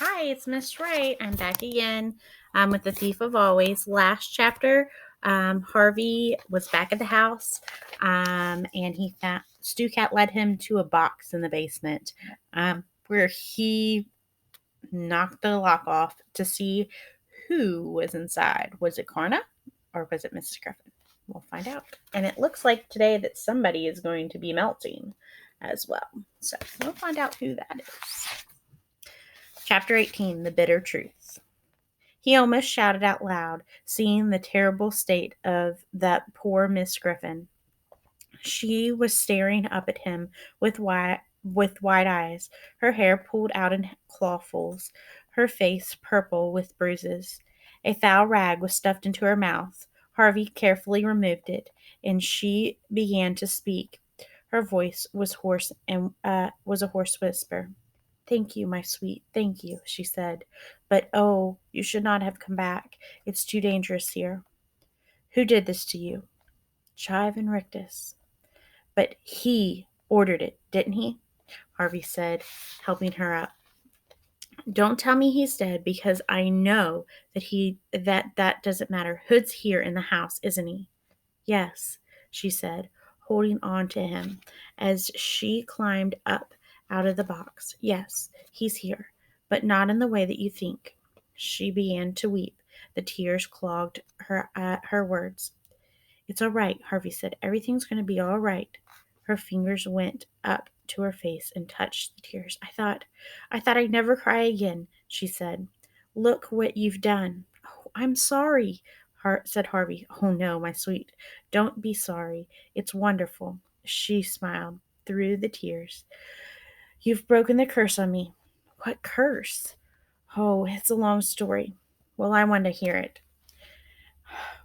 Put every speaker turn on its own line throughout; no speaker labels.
Hi, it's Miss Ray. I'm back again with The Thief of Always. Last chapter, Harvey was back at the house and he found Stu Cat led him to a box in the basement where he knocked the lock off to see who was inside. Was it Karna or was it Mrs. Griffin? We'll find out. And it looks like today that somebody is going to be melting as well. So we'll find out who that is. Chapter 18, The Bitter Truth. He almost shouted out loud, seeing the terrible state of that poor Miss Griffin. She was staring up at him with wide eyes, her hair pulled out in clawfuls, her face purple with bruises. A foul rag was stuffed into her mouth. Harvey carefully removed it, and she began to speak. Her voice was hoarse and was a hoarse whisper. "Thank you, my sweet, thank you," she said. "But oh, you should not have come back. It's too dangerous here." "Who did this to you?" "Chive and Rictus." "But he ordered it, didn't he?" Harvey said, helping her up. "Don't tell me he's dead, because I know that doesn't matter. Hood's here in the house, isn't he?" "Yes," she said, holding on to him as she climbed up out of the box. "Yes, he's here, but not in the way that you think." She began to weep. The tears clogged her words. "It's all right," Harvey said. "Everything's going to be all right." Her fingers went up to her face and touched the tears. I thought I'd never cry again," she said. "Look what you've done." "Oh, I'm sorry," said Harvey. "Oh, no, my sweet. Don't be sorry. It's wonderful." She smiled through the tears. "You've broken the curse on me." "What curse?" "Oh, it's a long story." "Well, I want to hear it."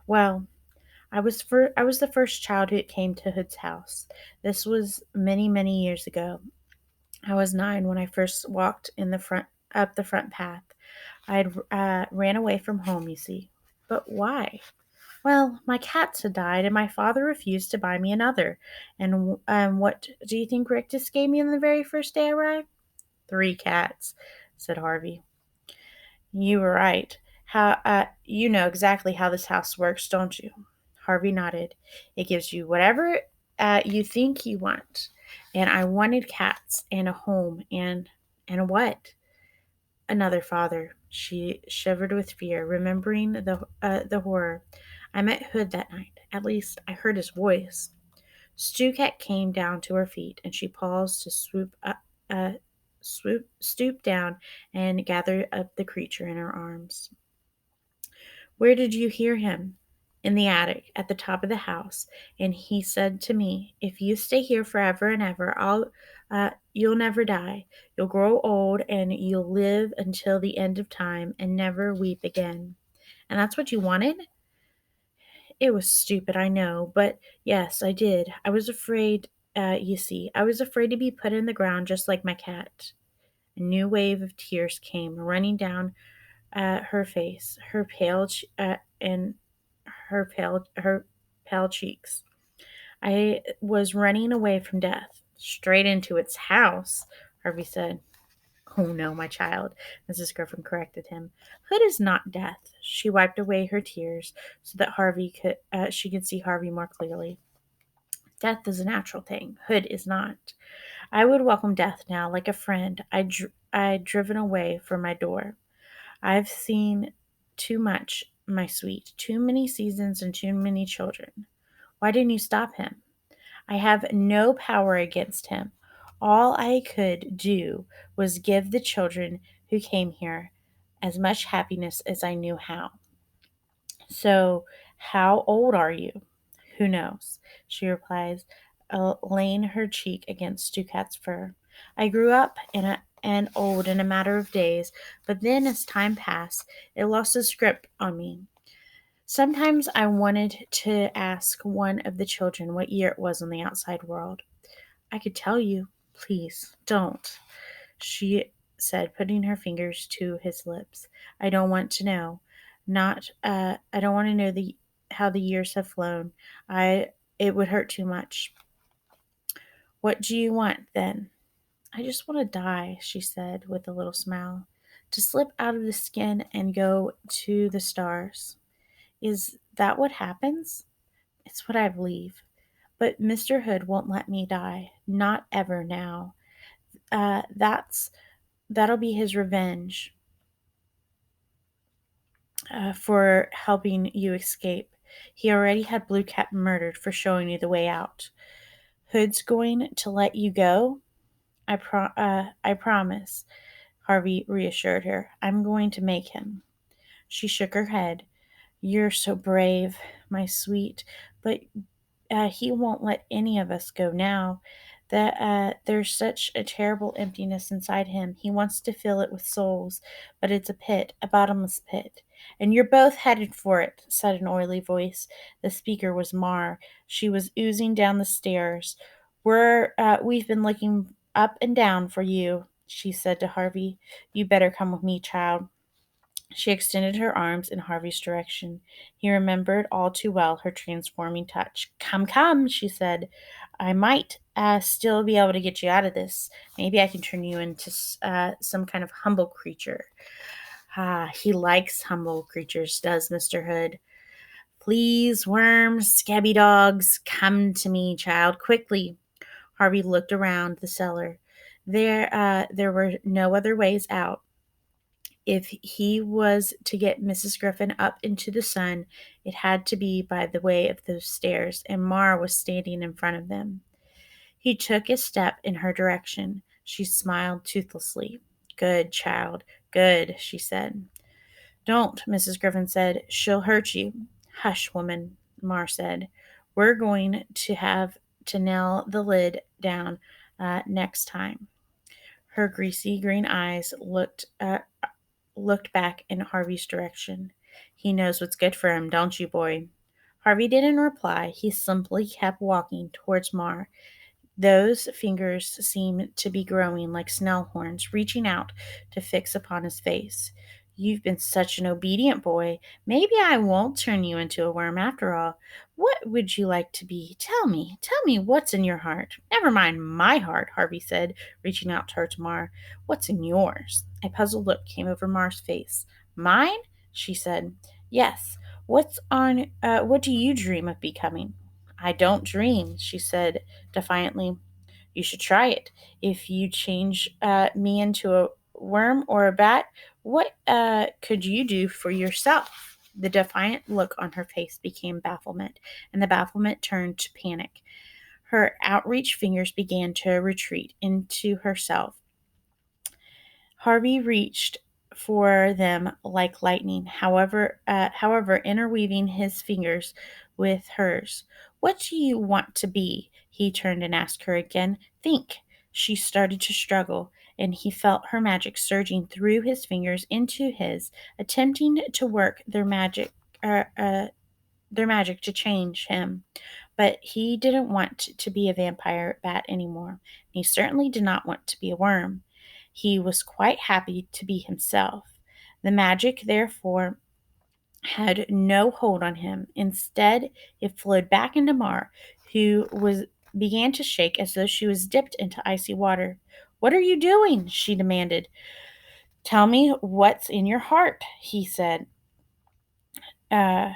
"Well, I was the first child who came to Hood's house. This was many, many years ago. I was 9 when I first walked in the front up the front path. I had ran away from home, you see." "But why?" "Well, my cats had died, and my father refused to buy me another. And what do you think Rictus gave me on the very first day I arrived?" "3 cats," said Harvey. "You were right. How you know exactly how this house works, don't you?" Harvey nodded. "It gives you whatever you think you want. And I wanted cats and a home and what?" "Another father." She shivered with fear, remembering the horror. "I met Hood that night. At least I heard his voice." Stucat came down to her feet, and she paused to stoop down and gather up the creature in her arms. "Where did you hear him?" "In the attic, at the top of the house. And he said to me, 'If you stay here forever and ever, you'll never die. You'll grow old, and you'll live until the end of time, and never weep again.'" "And that's what you wanted?" "It was stupid, I know, but yes, I did. I was afraid, you see. I was afraid to be put in the ground just like my cat." A new wave of tears came running down her face, and her pale cheeks. "I was running away from death." "Straight into its house," Harvey said. "Oh, no, my child," Mrs. Griffin corrected him. "Hood is not death." She wiped away her tears so that she could see Harvey more clearly. "Death is a natural thing. Hood is not. I would welcome death now like a friend I'd driven away from my door. I've seen too much, my sweet, too many seasons and too many children." "Why didn't you stop him?" "I have no power against him. All I could do was give the children who came here as much happiness as I knew how." "So, how old are you?" "Who knows?" she replies, laying her cheek against Stucat's fur. "I grew up and old in a matter of days, but then as time passed, it lost its grip on me. Sometimes I wanted to ask one of the children what year it was in the outside world." "I could tell you." "Please, don't," she said, putting her fingers to his lips. "I don't want to know. I don't want to know how the years have flown. It would hurt too much." "What do you want, then?" "I just want to die," she said with a little smile. to slip out of the skin and go to the stars. Is that what happens? It's what I believe. But Mr. Hood won't let me die. Not ever now. That'll be his revenge for helping you escape. He already had Blue Cap murdered for showing you the way out. Hood's going to let you go? I promise, Harvey reassured her. I'm going to make him. She shook her head. You're so brave, my sweet, but he won't let any of us go now. There's such a terrible emptiness inside him. He wants to fill it with souls, but it's a pit, a bottomless pit. And you're both headed for it, said an oily voice. The speaker was Mar. She was oozing down the stairs. We've been looking up and down for you, she said to Harvey. You better come with me, child. She extended her arms in Harvey's direction. He remembered all too well her transforming touch. Come, come, she said. I might still be able to get you out of this. Maybe I can turn you into some kind of humble creature. Ah, he likes humble creatures, does Mr. Hood. Please, worms, scabby dogs, come to me, child, quickly. Harvey looked around the cellar. There were no other ways out. If he was to get Mrs. Griffin up into the sun, it had to be by the way of those stairs, and Mar was standing in front of them. He took a step in her direction. She smiled toothlessly. Good, child, good, she said. Don't, Mrs. Griffin said. She'll hurt you. Hush, woman, Mar said. We're going to have to nail the lid down next time. Her greasy green eyes looked back in Harvey's direction. He knows what's good for him, don't you, boy? Harvey didn't reply. He simply kept walking towards Mar. Those fingers seemed to be growing like snell horns, reaching out to fix upon his face. You've been such an obedient boy. Maybe I won't turn you into a worm after all. What would you like to be? Tell me what's in your heart. Never mind my heart, Harvey said, reaching out towards Mar. What's in yours? A puzzled look came over Mar's face. Mine? She said. Yes. What do you dream of becoming? I don't dream, she said defiantly. You should try it. If you change me into a worm or a bat, what could you do for yourself? The defiant look on her face became bafflement, and the bafflement turned to panic. Her outreached fingers began to retreat into herself. Harvey reached for them like lightning, however, interweaving his fingers with hers. What do you want to be? He turned and asked her again. Think. She started to struggle, and he felt her magic surging through his fingers into his, attempting to work their magic to change him. But he didn't want to be a vampire bat anymore. He certainly did not want to be a worm. He was quite happy to be himself. The magic, therefore, had no hold on him. Instead, it flowed back into Mar, who began to shake as though she was dipped into icy water. What are you doing? She demanded. Tell me what's in your heart, he said, uh,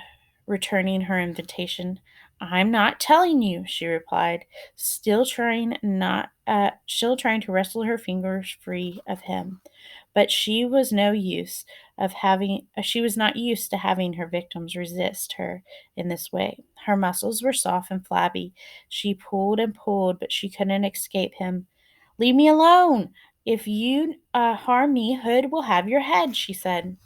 returning her invitation. I'm not telling you, she replied, still trying to wrestle her fingers free of him. But she was not used to having her victims resist her in this way. Her muscles were soft and flabby. She pulled and pulled, but she couldn't escape him. Leave me alone. If you harm me, Hood will have your head, she said.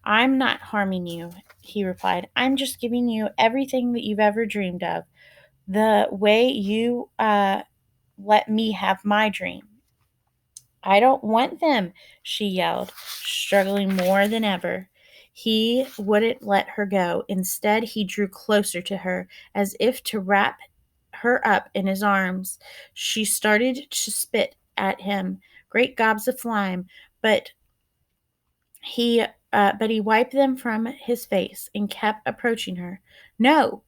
I'm not harming you, he replied. I'm just giving you everything that you've ever dreamed of. The way you let me have my dream. I don't want them, she yelled, struggling more than ever. He wouldn't let her go. Instead, he drew closer to her, as if to wrap her up in his arms. She started to spit at him, great gobs of slime, but he wiped them from his face and kept approaching her. No,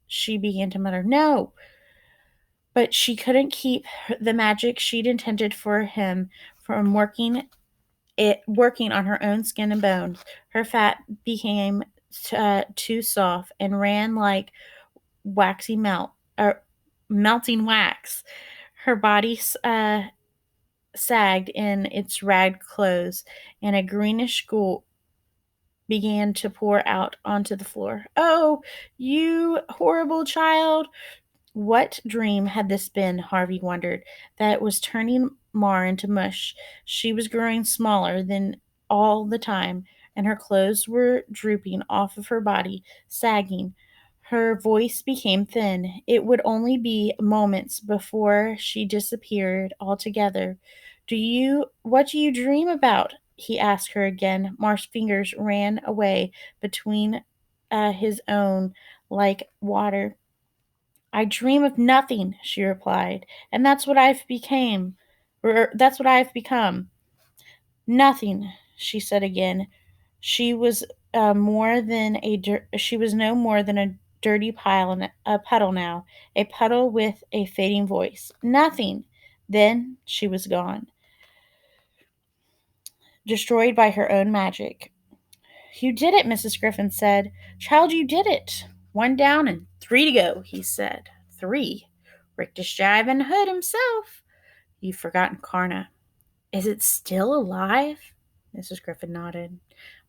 she began to mutter. No, but she couldn't keep the magic she'd intended for him from working. working on her own skin and bones. Her fat became too soft and ran like waxy melt or melting wax. Her body sagged in its ragged clothes, and a greenish goo began to pour out onto the floor. Oh, you horrible child! What dream had this been, Harvey wondered, that was turning Mar into mush? She was growing smaller than all the time, and her clothes were drooping off of her body, sagging. Her voice became thin. It would only be moments before she disappeared altogether. What do you dream about? He asked her again. Mar's fingers ran away between his own like water. I dream of nothing, she replied, and that's what I've become. Nothing, she said again. She was she was no more than a dirty a puddle now, a puddle with a fading voice. Nothing. Then she was gone, destroyed by her own magic. You did it, Mrs. Griffin said. Child, you did it. One down and three to go, he said. Three. Rictus Jive and Hood himself. You've forgotten Karna. Is it still alive? Mrs. Griffin nodded.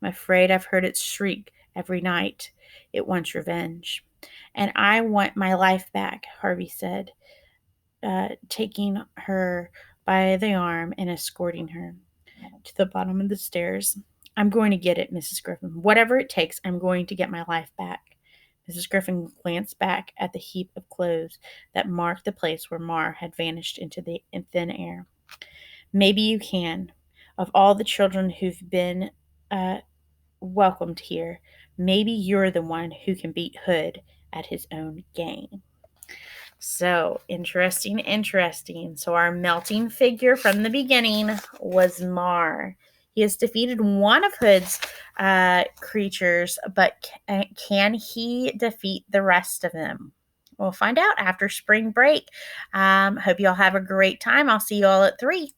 I'm afraid I've heard it shriek every night. It wants revenge. And I want my life back, Harvey said, taking her by the arm and escorting her to the bottom of the stairs. I'm going to get it, Mrs. Griffin. Whatever it takes, I'm going to get my life back. Mrs. Griffin glanced back at the heap of clothes that marked the place where Mar had vanished into the thin air. Maybe you can. Of all the children who've been welcomed here, maybe you're the one who can beat Hood at his own game. So, interesting. So, our melting figure from the beginning was Mar. He has defeated one of Hood's creatures, but can he defeat the rest of them? We'll find out after spring break. Hope you all have a great time. I'll see you all at 3.